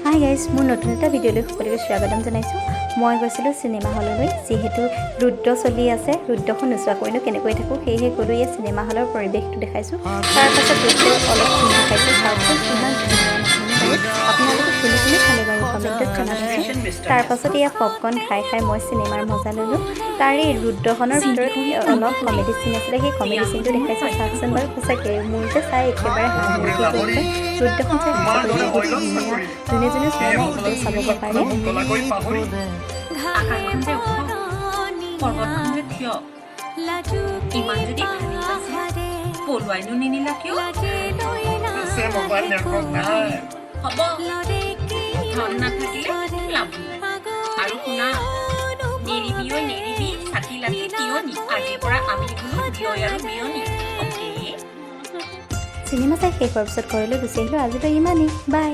Hi guys, মোৰ নতুন এটা ভিডিঅ'লৈ সকলোকে স্বাগতম জনাইছোঁ। মই গৈছিলোঁ চিনেমা হললৈ, যিহেতু ৰুদ্ৰ চলি আছে। ৰুদ্ৰখন নোচোৱাকৈনো কেনেকৈ থাকোঁ, সেয়েহে গ'লোঁ এই চিনেমা হলৰ পৰিৱেশটো দেখাইছোঁ। তাৰপাছত ৰুদ্ৰৰ অলপ চিন দেখাইছোঁ। চাওকচোন কিমান ধুনীয়া নহয় বাৰু। আপোনালোকে কোনে কোনে চালে বাৰু কমেণ্টত জনাবচোন। তাৰপাছত এয়া পপকৰ্ণ খাই খাই মই চিনেমাৰ মজা ল'লোঁ। তাৰে ৰুদ্ৰখনৰ ভিতৰত অলপ কমেডি চিন আছিলে, সেই কমেডি চিনটো দেখাইছোঁ। চাওকচোন বাৰু, সঁচাকৈ মোৰ যে চাই একেবাৰে হাঁহি উঠি গৈছে। ৰুদ্ৰখন চাই সঁচাকৈ বহুত ধুনীয়া। যোনে যোনে চোৱা নাই এতিয়াও চাব পাৰে। আকাশখন যে ওখ, পৰ্বতখন যে থিয়, ইমান যদি ভাবি আছে, পলুৱাইনো নিনিলা কিয়? হ'ব, ধন নাথাকিলে লাভ নাই। আৰু শুনা, নেৰিবি ঐ নেৰিবি, ছাতি লাঠি তিয়নি, আজিৰ পৰা আমি বোলো বিয়ৈ আৰু বিয়নি। অ'কে। চিনেমা চাই শেষ হোৱাৰ পিছত ঘৰলৈ গুচি আহিলোঁ। আজিলৈ ইমানেই, বাই।